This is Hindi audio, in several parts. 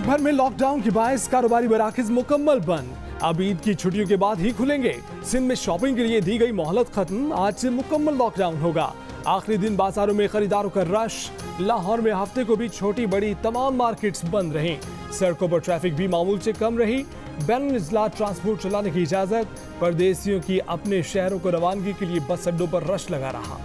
मुल्क भर में लॉकडाउन के बायस कारोबारी मराकज मुकम्मल बंद। अब ईद की छुट्टियों के बाद ही खुलेंगे। सिंध में शॉपिंग के लिए दी गई मोहलत खत्म, आज से मुकम्मल लॉकडाउन होगा। आखिरी दिन बाजारों में खरीदारों का रश। लाहौर में हफ्ते को भी छोटी बड़ी तमाम मार्केट्स बंद रहीं। सड़कों पर ट्रैफिक भी मामूल से कम रही। बैनुल अजला ट्रांसपोर्ट चलाने की इजाजत। परदेशियों की अपने शहरों को रवानगी के लिए बस अड्डों पर रश लगा रहा।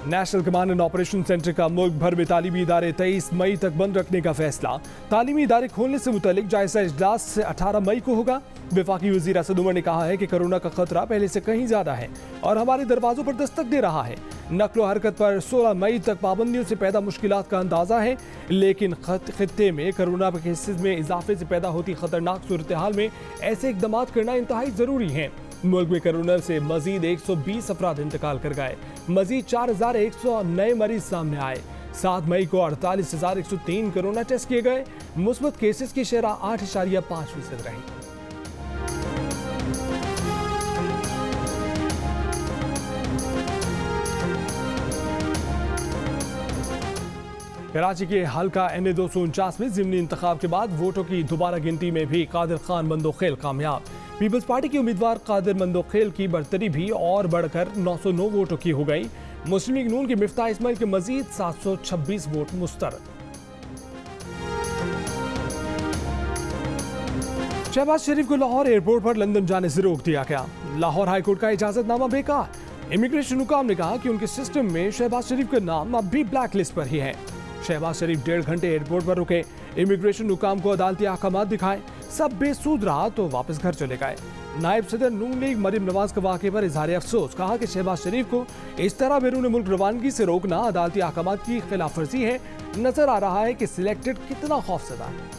National command and operation centre का मुल्क भर में तालीमी इदारे 23 मई तक बंद रखने का फैसला। तालीमी इदारे खोलने से मुतालिक जायजा इजलास से 18 मई को होगा। वफाकी वजीर असद उमर ने कहा है कि कोरोना का खतरा पहले से कहीं ज्यादा है और हमारे दरवाजों पर दस्तक दे रहा है। नकलो हरकत पर 16 मई तक पाबंदियों से पैदा मुश्किलात का अंदाजा है, लेकिन खित्ते में कोरोना के केसेस में इजाफे से पैदा होती खतरनाक सूरत हाल में ऐसे इकदाम करना इंतहाई जरूरी है। मुल्क में कोरोना से मजीद 120 अफराद इंतकाल कर गए। मजीद 4100 नए मरीज सामने आए। 7 मई को 48,103 कोरोना टेस्ट किए गए। मुस्बत केसेस की शरह 8.5% रही। कराची के हल्का NA 249 में ज़िमनी इंतखाब के बाद वोटों की दोबारा गिनती में भी कादिर खान मंदोखेल कामयाब। पीपल्स पार्टी के उम्मीदवार कादिर मंदोखेल की बरतरी भी और बढ़कर 909 वोटों की हो गई। मुस्लिम लीग नून के मिफ्ताह इस्माइल के मजीद 726 वोट मुस्तरद। शहबाज शरीफ को लाहौर एयरपोर्ट पर लंदन जाने से रोक दिया गया। लाहौर हाईकोर्ट का इजाजतनामा बेकार। इमिग्रेशन हुकाम ने कहा कि उनके सिस्टम में शहबाज शरीफ का नाम अब भी ब्लैक लिस्ट पर ही है। शहबाज शरीफ 1.5 घंटे एयरपोर्ट पर रुके। इमिग्रेशन हुकाम को अदालती अहकामात दिखाए, सब बेसूद रहा तो वापस घर चले गए। नायब सदर नून लीग मरीम नवाज का वाक़े पर इजहार अफसोस, कहा कि शहबाज शरीफ को इस तरह बैरून मुल्क रवानगी से रोकना अदालती अहकामात की खिलाफ वर्जी है। नजर आ रहा है कि सिलेक्टेड कितना खौफजदा है।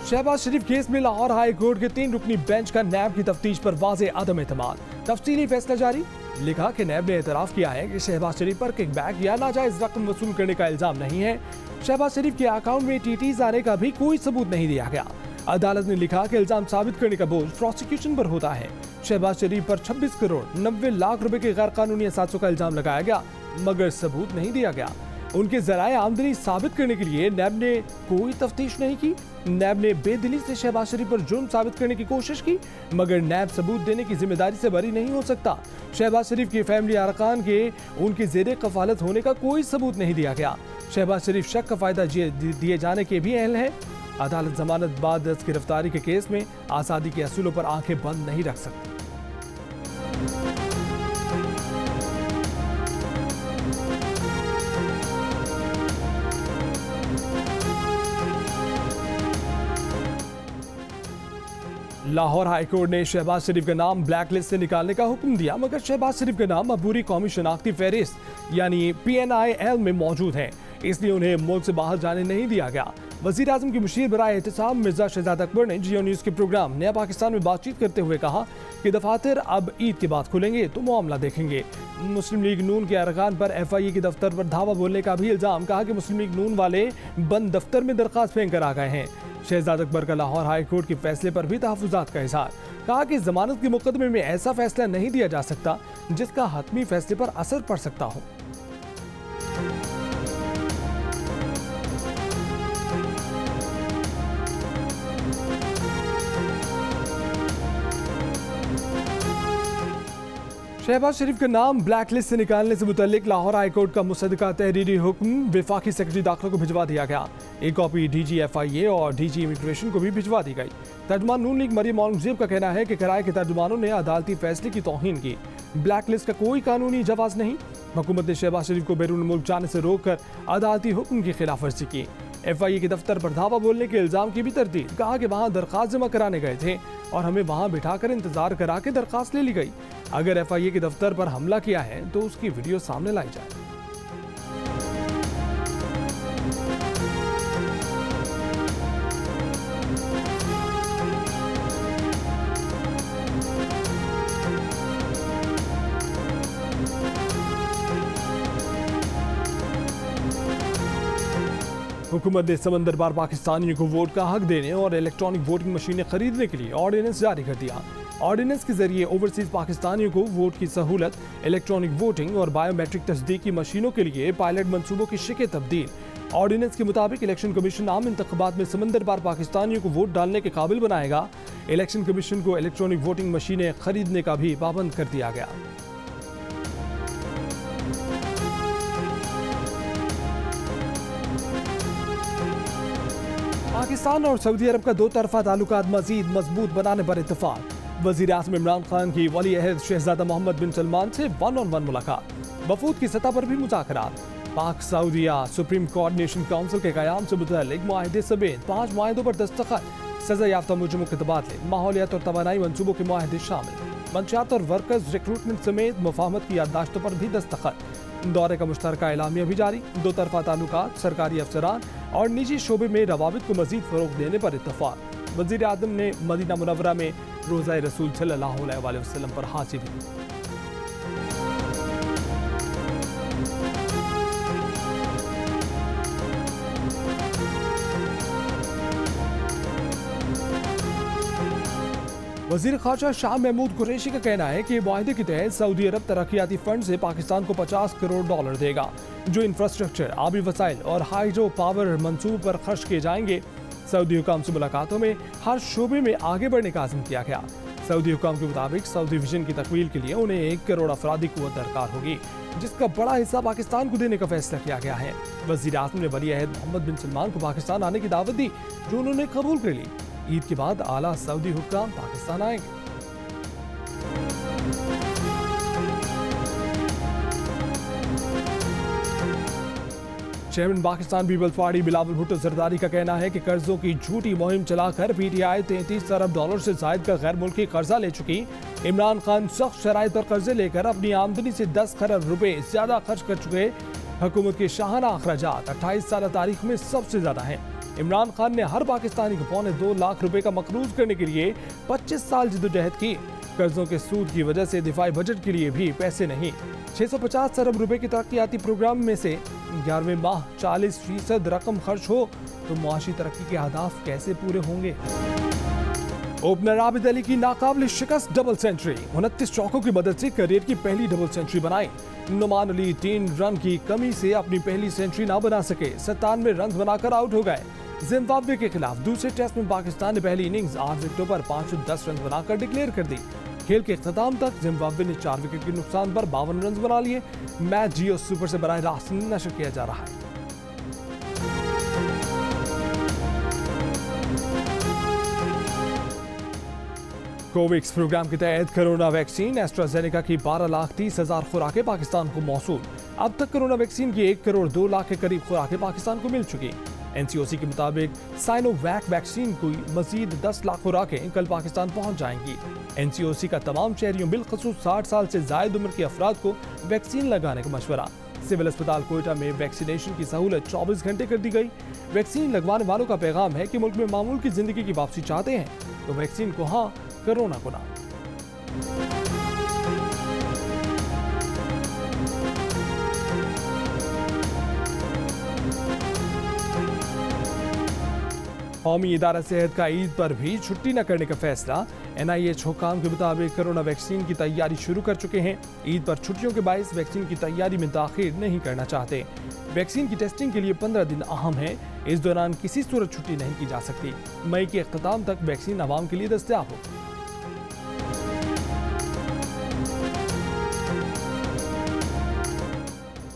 शहबाज शरीफ केस में लाहौर हाई कोर्ट के 3 रुकनी बेंच का नैब की तफ्तीश पर वाज़े अदम एतमाद। तफसीली फैसला जारी। लिखा कि नैब ने एतराफ़ किया है कि शहबाज शरीफ पर किकबैक या नाजायज रकम वसूल करने का इल्जाम नहीं है। शहबाज शरीफ के अकाउंट में TTs आने का भी कोई सबूत नहीं दिया गया। अदालत ने लिखा कि इल्जाम साबित करने का बोझ प्रोसिक्यूशन पर होता है। शहबाज शरीफ पर 26 करोड़ 90 लाख रुपए के गैर कानूनी असासों का इल्जाम लगाया गया, मगर सबूत नहीं दिया गया। उनके जराए आमदनी साबित करने के लिए नैब ने कोई तफ्तीश नहीं की। नैब ने बेदिली से शहबाज शरीफ पर जुर्म साबित करने की कोशिश की, मगर नैब सबूत देने की जिम्मेदारी से बरी नहीं हो सकता। शहबाज शरीफ की फैमिली अरकान के उनके जेरे कफालत होने का कोई सबूत नहीं दिया गया। शहबाज शरीफ शक का फायदा दिए जाने के भी अहल है। अदालत जमानत बाद गिरफ्तारी के केस में आज़ादी के असूलों पर आंखें बंद नहीं रख सकती। लाहौर हाईकोर्ट ने शहबाज शरीफ का नाम ब्लैक लिस्ट से निकालने का हुक्म दिया, मगर शहबाज शरीफ का नाम अबूरी कौमी शनाख्ती फहरिस्त यानी PNIL में मौजूद है, इसलिए उन्हें मुल्क से बाहर जाने नहीं दिया गया। वज़ीर आज़म की मुशीर बराए एहतिसाब मिर्जा शहजाद अकबर ने जियो न्यूज़ के प्रोग्राम नया पाकिस्तान में बातचीत करते हुए कहा कि दफातर अब ईद के बाद खुलेंगे तो मामला देखेंगे। मुस्लिम लीग नून के अरकान पर FIA के दफ्तर पर धावा बोलने का भी इल्ज़ाम। कहा कि मुस्लिम लीग नून वाले बंद दफ्तर में दरख्वास्त फेंक कर आ गए हैं। शहजाद अकबर का लाहौर हाई कोर्ट के फैसले पर भी तहफ़्फ़ुज़ात का इज़हार। कहा कि जमानत के मुकदमे में ऐसा फैसला नहीं दिया जा सकता जिसका हतमी फैसले पर असर पड़ सकता हो। शहबाज शरीफ का नाम ब्लैक लिस्ट से निकालने से मुतल्लिक लाहौर हाईकोर्ट का मुसद्दका तहरीरी हुक्म वफाकी सेक्रेटरी दाखिला को भिजवा दिया गया। एक कॉपी DG FIA और DG इमिग्रेशन को भी भिजवा दी गई। तर्जुमान नून लीग मरीम औरंगजेब का कहना है कि किराए के तर्जुमानों ने अदालती फैसले की तौहीन की। ब्लैक लिस्ट का कोई कानूनी जवाज नहीं। हुकूमत ने शहबाज शरीफ को बैरून मुल्क जाने से रोक कर अदालती हुक्म की खिलाफ वर्जी की। FIA के दफ्तर पर धावा बोलने के इल्जाम की भी तरदीद। कहा कि वहाँ दरख्वास्त जमा कराने गए थे और हमें वहाँ बिठाकर इंतजार करा के दरख्वास्त ले ली गई। अगर FIA के दफ्तर पर हमला किया है तो उसकी वीडियो सामने लाई जाए। हुकूमत ने समंदर पार पाकिस्तानियों को वोट का हक देने और इलेक्ट्रॉनिक वोटिंग मशीनें खरीदने के लिए ऑर्डिनेंस जारी कर दिया। ऑर्डिनेंस के जरिए ओवरसीज पाकिस्तानियों को वोट की सहूलत, इलेक्ट्रॉनिक वोटिंग और बायोमेट्रिक तस्दीकी मशीनों के लिए पायलट मंसूबों की शिकल तब्दील। ऑर्डिनेंस के मुताबिक इलेक्शन कमीशन आम इंतखाबात में समंदर पार पाकिस्तानियों को वोट डालने के काबिल बनाएगा। इलेक्शन कमीशन को इलेक्ट्रॉनिक वोटिंग मशीनें खरीदने का भी पाबंद कर दिया गया। पाकिस्तान और सऊदी अरब का दो तरफा ताल्लुकात मजीद मजबूत बनाने पर इत्तेफाक। वज़ीर आज़म इमरान खान की वली अहद शहजादा मोहम्मद बिन सलमान से 1-on-1 मुलाकात। वफूद की सतह पर भी मुज़ाकरात। पाक सऊदिया सुप्रीम कोऑर्डिनेशन काउंसिल के क़याम से मुतअल्लिक़ मुआहदे समेत 5 मुआहदों पर दस्तखत। सज़ा याफ्ता मुजरिमों के तबादले, माहौलियात और तवानाई मंसूबों के मुआहदे शामिल। मंशियात और वर्कर्स रिक्रूटमेंट समेत मुफाहमत की याददाश्तों पर भी दस्तखत। दौरे का मुश्तरका एलामिया भी जारी। दो तरफा ताल्लुकात, सरकारी अफसरान और निजी शोबे में रवाबित को मजीद फ़रोग़ देने पर इत्तफ़ाक़। वज़ीर आज़म ने मदीना मुनव्वरा में रोज़ा रसूल सल्लल्लाहु अलैहि वसल्लम पर हाज़िरी दी। वज़ीर ख़ारजा शाह महमूद कुरैशी का कहना है कि मुआहदे के तहत सऊदी अरब तरक्याती फंड से पाकिस्तान को $50 करोड़ देगा, जो इंफ्रास्ट्रक्चर, आबी वसाइल और हाइड्रो पावर मंसूब पर खर्च किए जाएंगे। सऊदी हुकाम से मुलाकातों में हर शोबे में आगे बढ़ने का आज़म किया गया। सऊदी हुकाम के मुताबिक सऊदी विजन की तकमील के लिए उन्हें 1 करोड़ अफरादी कुव्वत दरकार होगी, जिसका बड़ा हिस्सा पाकिस्तान को देने का फैसला किया गया है। वज़ीर आज़म ने वली अहद मोहम्मद बिन सलमान को पाकिस्तान आने की दावत दी, जो उन्होंने कबूल कर ली। ईद के बाद आला सऊदी हुक्काम पाकिस्तान आएंगे। Chairman Pakistan Peoples Party Bilawal Bhutto Zardari का कहना है कि कर्जों की झूठी मुहिम चलाकर पीटीआई $33 अरब से जायद का गैर मुल्की कर्जा ले चुकी। इमरान खान सख्त शराइत पर कर्जे लेकर अपनी आमदनी से 10 खरब रुपए ज्यादा खर्च कर चुके। हुकूमत के शाहाना अखराजात 28 साल तारीख में सबसे ज्यादा हैं। इमरान खान ने हर पाकिस्तानी को $2.25 लाख का मकरूज करने के लिए 25 साल जद्दोजहद की। कर्जों के सूद की वजह से दिफाई बजट के लिए भी पैसे नहीं। 650 अरब रुपए के तरक्याती प्रोग्राम में से 11वें माह 40% रकम खर्च हो तो मुआशी तरक्की के अहदाफ कैसे पूरे होंगे। ओपनर आबिद अली की नाकाबिल शिकस्त डबल सेंचुरी। 29 चौकों की मदद से करियर की पहली डबल सेंचुरी बनाई। नुमान अली 3 रन की कमी से अपनी पहली सेंचुरी ना बना सके, 97 रन बनाकर आउट हो गए। जिम्बाब्वे के खिलाफ दूसरे टेस्ट में पाकिस्तान ने पहली इनिंग्स 8 विकेटों पर 510 रन बनाकर डिक्लेयर कर दी। खेल के इख्तिताम तक जिम्बाब्वे ने 4 विकेट के नुकसान पर 52 रन बना लिए। मैच जियो सुपर से बराह रास्त नशर किया जा रहा है। कोवैक्स प्रोग्राम के तहत कोरोना वैक्सीन एस्ट्राजेनेका की 12,30,000 खुराकें पाकिस्तान को मौसूल। अब तक कोरोना वैक्सीन की 1 करोड़ 2 लाख के करीब खुराकें पाकिस्तान को मिल चुकी। एनसीओसी के मुताबिक साइनोवैक वैक्सीन की मजीद 10 लाख खुराकें कल पाकिस्तान पहुंच जाएंगी। एनसीओसी का तमाम शहरियों बिलखसूस 60 साल से जायद उम्र के अफराद को वैक्सीन लगाने का मशवरा। सिविल अस्पताल कोयटा में वैक्सीनेशन की सहूलत 24 घंटे कर दी गई। वैक्सीन लगवाने वालों का पैगाम है कि मुल्क में मामूल की जिंदगी की वापसी चाहते हैं तो वैक्सीन को हाँ, कोरोना को ना। कौमी इदारा सेहत का ईद पर भी छुट्टी न करने का फैसला। NIH हुकाम के मुताबिक कोरोना वैक्सीन की तैयारी शुरू कर चुके हैं। ईद पर छुट्टियों के बायस वैक्सीन की तैयारी में ताखीर नहीं करना चाहते। वैक्सीन की टेस्टिंग के लिए 15 दिन अहम है। इस दौरान किसी सूरत छुट्टी नहीं की जा सकती। मई के अख्ताम तक वैक्सीन आवाम के लिए दस्तयाब हो।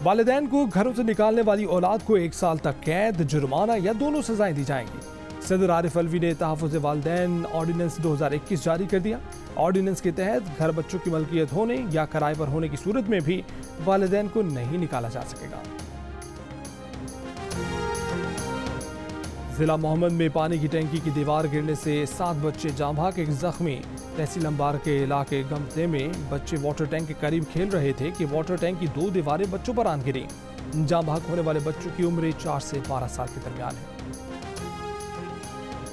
वालिदैन को घरों से निकालने वाली औलाद को 1 साल तक कैद, जुर्माना या दोनों सजाएं दी जाएंगी। सदर आरिफ अलवी ने तहफ़्फ़ुज़ वालिदैन ऑर्डिनेंस 2021 जारी कर दिया। ऑर्डिनेंस के तहत घर बच्चों की मलकियत होने या किराए पर होने की सूरत में भी वालिदैन को नहीं निकाला जा सकेगा। जिला मोहम्मद में पानी की टैंकी की दीवार गिरने से 7 बच्चे जाँ भाग, 1 जख्मी। तहसील अंबार के इलाके गमते में बच्चे वाटर टैंक के करीब खेल रहे थे कि वाटर टैंक की 2 दीवारें बच्चों पर आन गिरी। जाँ भाग होने वाले बच्चों की उम्र 4 से 12 साल के दरमियान है।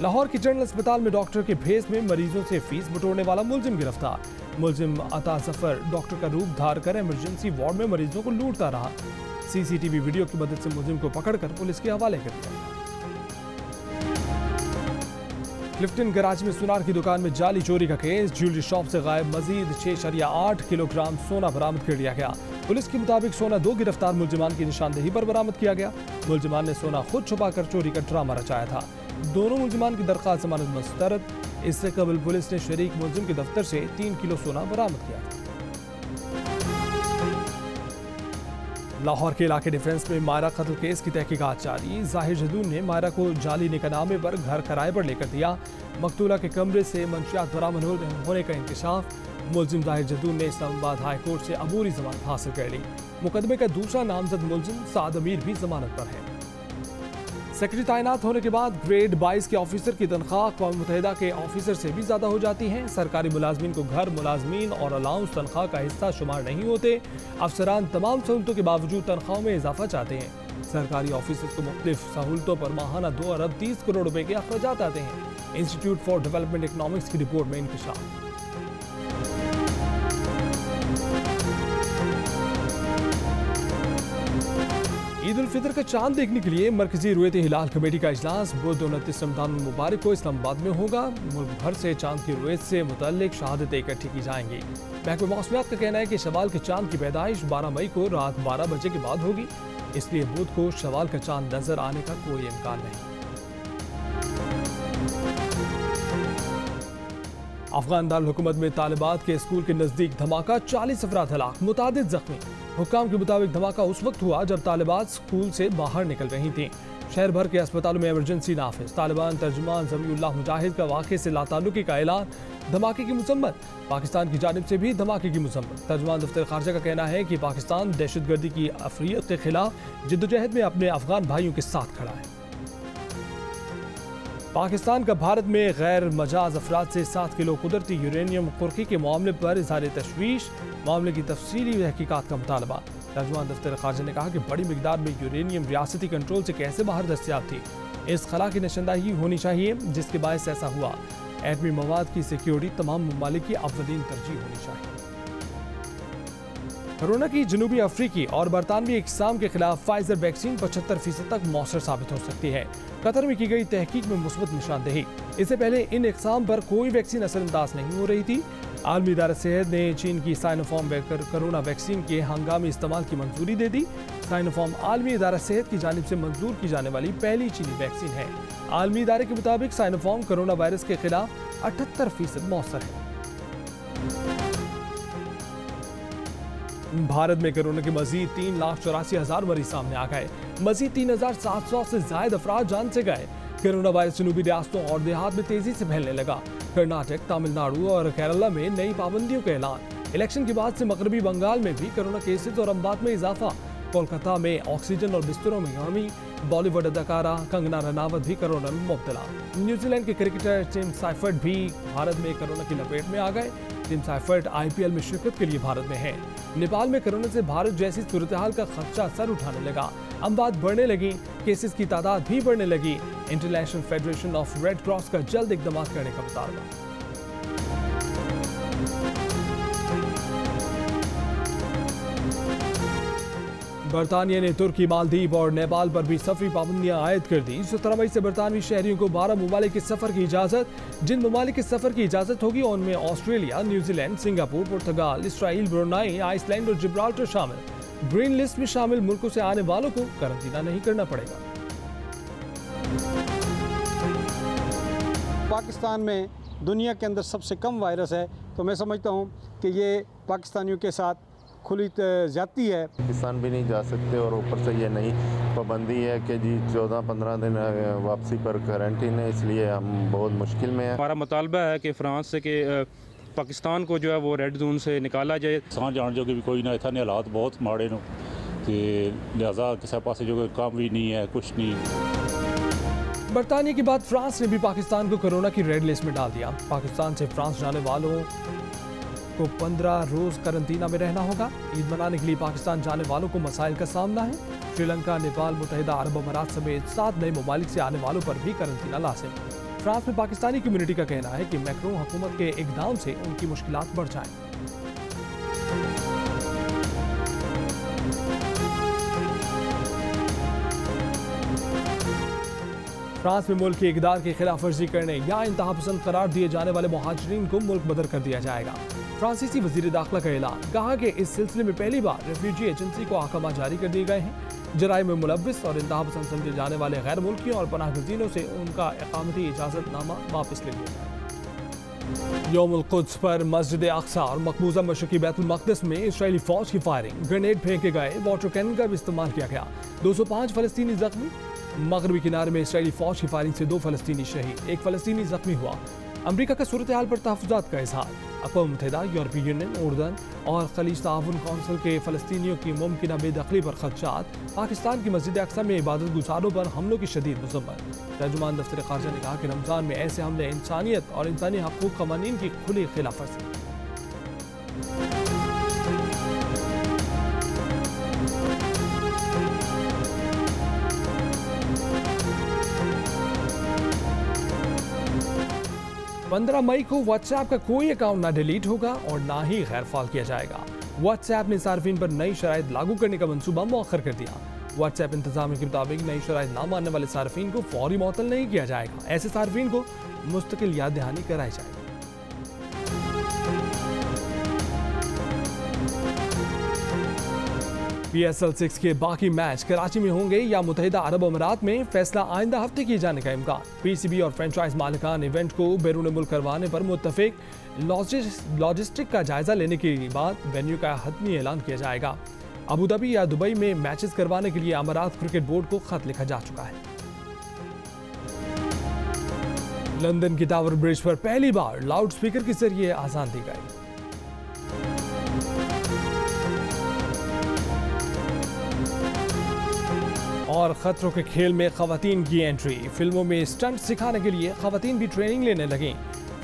लाहौर के जनरल अस्पताल में डॉक्टर के भेस में मरीजों से फीस बटोरने वाला मुलजिम गिरफ्तार। मुलजिम अता जफर डॉक्टर का रूप धार कर इमरजेंसी वार्ड में मरीजों को लूटता रहा। CCTV वीडियो की मदद से मुलजिम को पकड़कर पुलिस के हवाले कर दिया। क्लिफ्टन गराज में सुनार की दुकान में जाली चोरी का केस। ज्वेलरी शॉप से गायब मजीद 6.8 किलोग्राम सोना बरामद कर लिया गया। पुलिस के मुताबिक सोना 2 गिरफ्तार मुलजिमान की निशानदेही पर बरामद किया गया। मुलजिमान ने सोना खुद छुपाकर चोरी का ड्रामा रचाया था। दोनों मुलजिमान की दरख्वास्त जमानत मुस्तरद। इससे कबल पुलिस ने शरीक मुलजिम के दफ्तर से 3 किलो सोना बरामद किया था। लाहौर के इलाके डिफेंस में मायरा कत्ल केस की तहकीकात जारी। जाहिर जदून ने मायरा को जाली निकाहनामे पर घर किराए पर लेकर दिया। मकतूला के कमरे से मंशियात बरामद होने का इंकशाफ। मुलजिम जाहिर जदून ने इस्लामाबाद हाई कोर्ट से अबूरी जमानत हासिल कर ली। मुकदमे का दूसरा नामजद मुलजिम साद अमीर भी जमानत पर है। सेक्रेटरी तैनात होने के बाद ग्रेड 22 के ऑफिसर की तनख्वाह अक़वाम मुत्तहिदा के ऑफिसर से भी ज़्यादा हो जाती है। सरकारी मुलाजमीन को घर मुलाजमीन और अलाउंस तनख्वाह का हिस्सा शुमार नहीं होते। अफसरान तमाम सहूलतों के बावजूद तनख्वाहों में इजाफा चाहते हैं। सरकारी ऑफिसर्स को मुख्तलिफ सहूलतों पर माहाना 2 अरब 30 करोड़ रुपए के अखराजात आते हैं। इंस्टीट्यूट फॉर डेवलपमेंट इकनॉमिक्स की रिपोर्ट में इंकशाफ। ईद उल फितर का चांद देखने के लिए मरकजी रुयत हिलाल कमेटी का इजलास बुध 29 रमजान मुबारक को इस्लामाबाद में होगा। मुल्क भर से चांद की रुयत से मुतल्लिक शहादतें इकट्ठी की जाएंगी। महकमा मौसमियात का कहना है कि शवाल के चांद की पैदाइश 12 मई को रात 12 बजे के बाद होगी, इसलिए बुध को शवाल का चांद नजर आने का कोई इम्कान नहीं। अफगान दारुल हुकूमत में तालिबात के स्कूल के नजदीक धमाका, 40 अफराद हलाक, मुतादिद जख्मी। हुक्काम के मुताबिक धमाका उस वक्त हुआ जब तालिबात स्कूल से बाहर निकल रही थीं। शहर भर के अस्पतालों में इमरजेंसी नाफिज। तालिबान तर्जुमान ज़मीउल्लाह मुजाहिद का वाक़े से लाताल्लुकी का ऐलान। धमाके की मज़म्मत, पाकिस्तान की जानिब से भी धमाके की मज़म्मत। तर्जुमान दफ्तर खारजा का कहना है कि पाकिस्तान दहशतगर्दी की अफरियत के खिलाफ जिद्दोजहद में अपने अफगान भाइयों के साथ खड़ा है। पाकिस्तान का भारत में गैर मजाज अफराद से 7 किलो कुदरती यूरेनियम कुर्की के मामले पर इज़हार तशवीश। मामले की तफसीली तहकीकात का मुतालबा। तर्जुमान दफ्तर खारजा ने कहा कि बड़ी मिकदार में यूरेनियम रियासती कंट्रोल से कैसे बाहर दस्तियाब थी। इस खला की निशानदही होनी चाहिए जिसके बायस ऐसा हुआ। एटमी मवाद की सिक्योरिटी तमाम ममालिक की अव्वलीन तरजीह होनी चाहिए। कोरोना की जनूबी अफ्रीकी और बरतानवी इकसाम के खिलाफ फाइजर वैक्सीन 75% तक मौसर साबित हो सकती है। कतर में की गई तहकीक में मुस्बत निशानदेही। इससे पहले इन इकसाम पर कोई वैक्सीन असरअंदाज नहीं हो रही थी। आलमी इदारा सेहत ने चीन की साइनोफार्म कोरोना वैक्सीन के हंगामी इस्तेमाल की मंजूरी दे दी। साइनोफार्म आलमी इदारा सेहत की जानिब से मंजूर की जाने वाली पहली चीनी वैक्सीन है। आलमी इदारे के मुताबिक साइनोफार्म कोरोना वायरस के खिलाफ 78% मौसर है। भारत में कोरोना के मजीद 3,84,000 मरीज सामने आ गए। मजीद 3,700 से ज्यादा अफराद जान से गए। कोरोना वायरस जनूबी रियासतों और देहात में तेजी से फैलने लगा। कर्नाटक, तमिलनाडु और केरला में नई पाबंदियों का ऐलान। इलेक्शन के बाद से मगरबी बंगाल में भी कोरोना केसेस और अमवात में इजाफा। कोलकाता में ऑक्सीजन और बिस्तरों में कमी। बॉलीवुड अदाकारा कंगना रनावत भी कोरोना में मुब्तला। न्यूजीलैंड के क्रिकेटर टिम साइफर्ट भी भारत में कोरोना की लपेट में आ गए। टिम साइफर्ट IPL में शिरकत के लिए भारत में है। नेपाल में कोरोना से भारत जैसी सूरत हाल का खदशा सर उठाने लगा। अमवात बढ़ने लगी, केसेस की तादाद भी बढ़ने लगी। International federation of red cross का जल्द इकदाम करने का मुतालबा। बरतानिया ने तुर्की, मालदीव और नेपाल पर भी सफरी पाबंदियां आयद कर दी। 17 मई से बरतानवी शहरियों को 12 ममालिक के सफर की इजाजत। जिन ममालिक के सफर की इजाजत होगी उनमें ऑस्ट्रेलिया, न्यूजीलैंड, सिंगापुर, पुर्तगाल, इसराइल, ब्रुनाई, आइसलैंड और जिब्राल्टर शामिल। ग्रीन लिस्ट में शामिल मुल्कों से आने वालों को कारंटीना नहीं करना पड़ेगा। पाकिस्तान में दुनिया के अंदर सबसे कम वायरस है, तो मैं समझता हूँ कि ये पाकिस्तानियों के साथ खुली ज्यादती है। पाकिस्तान भी नहीं जा सकते और ऊपर से ये नई पाबंदी है कि जी 14-15 दिन वापसी पर क्वारंटीन है, इसलिए हम बहुत मुश्किल में हैं। हमारा मुतालबा है कि फ्रांस से कि पाकिस्तान को जो है वो रेड जोन से निकाला जाए। सां जान जो कि भी कोई ना इतने हालात बहुत माड़े नो ते लिहाजा किसी पास जो काम भी नहीं है, कुछ नहीं। बरतानिया के बाद फ्रांस ने भी पाकिस्तान को कोरोना की रेड लिस्ट में डाल दिया। पाकिस्तान से फ्रांस जाने वालों को 15 रोज कारंटीना में रहना होगा। ईद मनाने के लिए पाकिस्तान जाने वालों को मसाइल का सामना है। श्रीलंका, नेपाल, मुत्तहिदा अरब अमारात समेत 7 नए ममालिक से आने वालों पर भी कारंटीना लाजिम। फ्रांस में पाकिस्तानी कम्युनिटी का कहना है कि मैक्रोन हुकूमत के इकदाम से उनकी मुश्किलात बढ़ जाएं। फ्रांस में मुल्क की इक़दार की खिलाफ वर्जी करने या इंतहा पसंद करार दिए जाने वाले मुहाजिरीन को मुल्क बदर कर दिया जाएगा। फ्रांसीसी वज़ीर दाखिला का ऐलान, कहा कि इस सिलसिले में पहली बार रेफ्यूजी एजेंसी को अहकाम जारी कर दिए गए हैं। जराइम में मुलव्विस और इंतहा पसंद समझे जाने वाले गैर मुल्कियों और पनाह गज़ीनों से उनका इक़ामती इजाज़तनामा वापस ले लिया जाएगा। यौमुल कुद्स पर मस्जिद अक्सा और मकबूजा मशरक़ी बैतुल मक़दिस में इस्राएली फ़ौज की फायरिंग, ग्रेनेड फेंके गए, वाटर कैनन का भी इस्तेमाल किया गया। 205 फ़लस्तीनी ज़ख्मी। मगरबी किनारे में इस्राएली फ़ौज की फायरिंग से 2 फ़लस्तीनी शहीद, 1 फ़लस्तीनी ज़ख्मी हुआ। अमरीका का सूरत हाल पर तहफ़्फ़ुज़ात का इज़हार। अक़वाम मुत्तहिदा, यूरोपीय यूनियन, उर्दन और खलीज ताउन कौंसिल के फ़लस्तीनियों की मुमकिना बेदखली पर ख़दशात। पाकिस्तान की मस्जिद अक्सा में इबादत गुज़ारों पर हमलों की शदीद मज़म्मत। तर्जुमान दफ्तर ख़ारजा ने कहा कि रमज़ान में ऐसे हमले इंसानियत और इंसानी हक़ूक़ क़वानीन की खुली खिलाफ वर्जी। पंद्रह मई को व्हाट्सएप का कोई अकाउंट ना डिलीट होगा और ना ही गैरफाल किया जाएगा। व्हाट्सएप ने सार्फिन पर नई शराइत लागू करने का मंसूबा मौखर कर दिया। व्हाट्सएप इंतजामिया के मुताबिक नई शराइत ना मानने वाले सार्फिन को फौरी मुअत्तल नहीं किया जाएगा। ऐसे सार्फिन को मुस्तकिल याद दहानी कराई जाएगी। PSL 6 के बाकी मैच कराची में होंगे या मुत्तहिदा अरब अमीरात में, फैसला आइंदा हफ्ते किए जाने का इम्कान। PCB और फ्रेंचाइज मालिकान इवेंट को बैरून मुल्क करवाने पर मुत्तफिक। लॉजिस्टिक का जायजा लेने के बाद वेन्यू का हतमी ऐलान किया जाएगा। अबू धाबी या दुबई में मैचेस करवाने के लिए अमीरात क्रिकेट बोर्ड को खत लिखा जा चुका है। लंदन की टावर ब्रिज पर पहली बार लाउड स्पीकर के जरिए आजान दी गई। और खतरों के खेल में खवातीन की एंट्री, फिल्मों में स्टंट सिखाने के लिए खवातीन भी ट्रेनिंग लेने लगीं।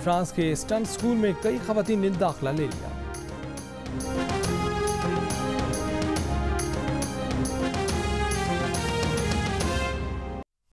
फ्रांस के स्टंट स्कूल में कई खवातीन ने दाखिला ले लिया।